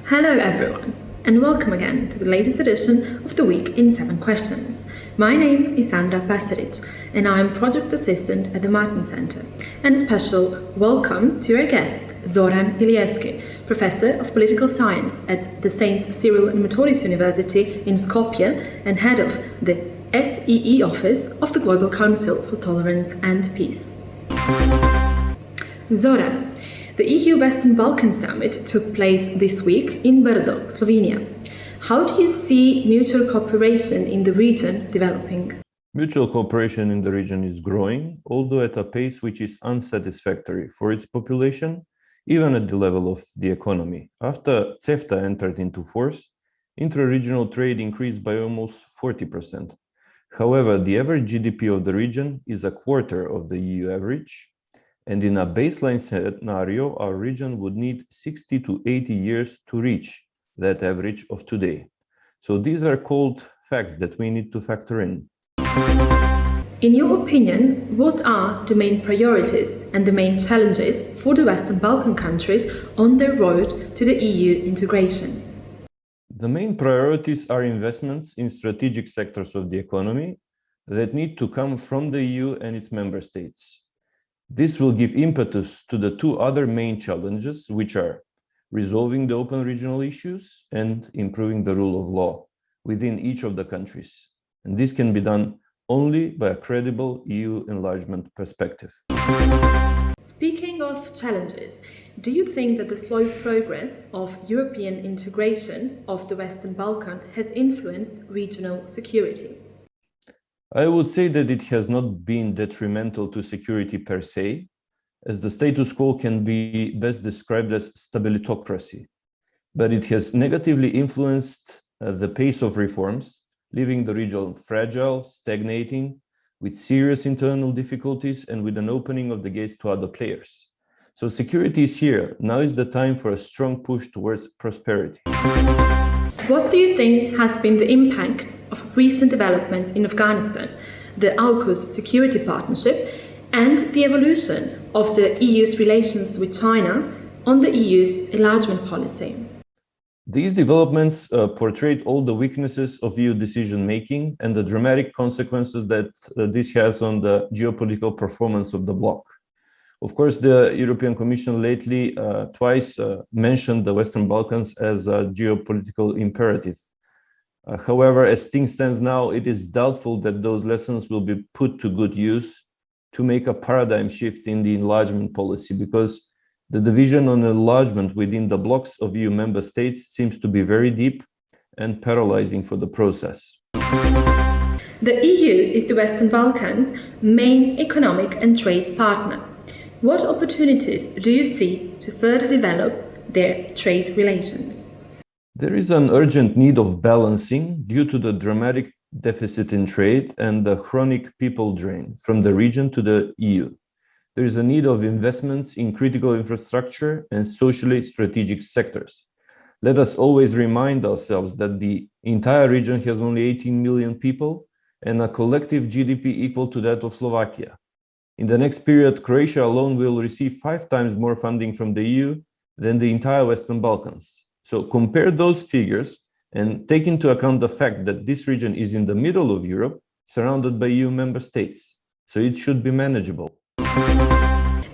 Hello everyone, and welcome again to the latest edition of the Week in 7 Questions. My name is Sandra Pasarić, and I am Project Assistant at the Martin Center. And a special welcome to our guest, Zoran Ilievski, Professor of Political Science at the Saints Cyril and Methodist University in Skopje and head of the SEE Office of the Global Council for Tolerance and Peace. Zoran, the EU Western Balkan Summit took place this week in Brdo, Slovenia. How do you see mutual cooperation in the region developing? Mutual cooperation in the region is growing, although at a pace which is unsatisfactory for its population, even at the level of the economy. After CEFTA entered into force, intra-regional trade increased by almost 40%. However, the average GDP of the region is a quarter of the EU average, and in a baseline scenario, our region would need 60 to 80 years to reach that average of today. So these are cold facts that we need to factor in. In your opinion, what are the main priorities and the main challenges for the Western Balkan countries on their road to the EU integration? The main priorities are investments in strategic sectors of the economy that need to come from the EU and its member states. This will give impetus to the two other main challenges, which are resolving the open regional issues and improving the rule of law within each of the countries. And this can be done only by a credible EU enlargement perspective. Speaking of challenges, do you think that the slow progress of European integration of the Western Balkans has influenced regional security? I would say that it has not been detrimental to security per se, as the status quo can be best described as stabilitocracy, but it has negatively influenced the pace of reforms, leaving the region fragile, stagnating, with serious internal difficulties and with an opening of the gates to other players. So security is here. Now is the time for a strong push towards prosperity. What do you think has been the impact of recent developments in Afghanistan, the AUKUS security partnership, and the evolution of the EU's relations with China on the EU's enlargement policy? These developments portrayed all the weaknesses of EU decision-making and the dramatic consequences that this has on the geopolitical performance of the bloc. Of course, the European Commission lately twice mentioned the Western Balkans as a geopolitical imperative. However, as things stand now, it is doubtful that those lessons will be put to good use to make a paradigm shift in the enlargement policy, because the division on enlargement within the blocs of EU member states seems to be very deep and paralyzing for the process. The EU is the Western Balkans' main economic and trade partner. What opportunities do you see to further develop their trade relations? There is an urgent need of balancing due to the dramatic deficit in trade and the chronic people drain from the region to the EU. There is a need of investments in critical infrastructure and socially strategic sectors. Let us always remind ourselves that the entire region has only 18 million people and a collective GDP equal to that of Slovakia. In the next period, Croatia alone will receive 5 times more funding from the EU than the entire Western Balkans. So compare those figures and take into account the fact that this region is in the middle of Europe, surrounded by EU member states. So it should be manageable.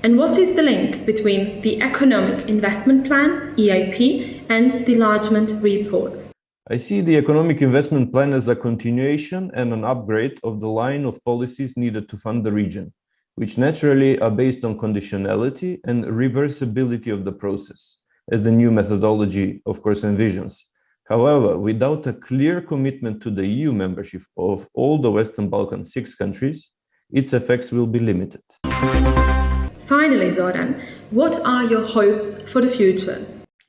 And what is the link between the Economic Investment Plan, EIP, and the enlargement reports? I see the Economic Investment Plan as a continuation and an upgrade of the line of policies needed to fund the region, which naturally are based on conditionality and reversibility of the process, as the new methodology, of course, envisions. However, without a clear commitment to the EU membership of all the Western Balkan 6 countries, its effects will be limited. Finally, Zoran, what are your hopes for the future?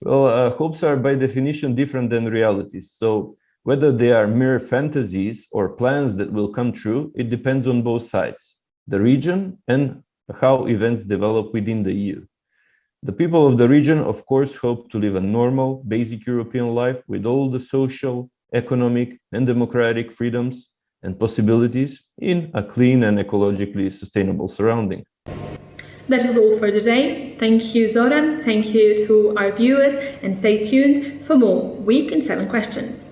Well, hopes are by definition different than realities. So whether they are mere fantasies or plans that will come true, it depends on both sides, the region and how events develop within the EU. The people of the region, of course, hope to live a normal, basic European life with all the social, economic, and democratic freedoms and possibilities in a clean and ecologically sustainable surrounding. That was all for today. Thank you, Zoran. Thank you to our viewers, and stay tuned for more Week in 7 Questions.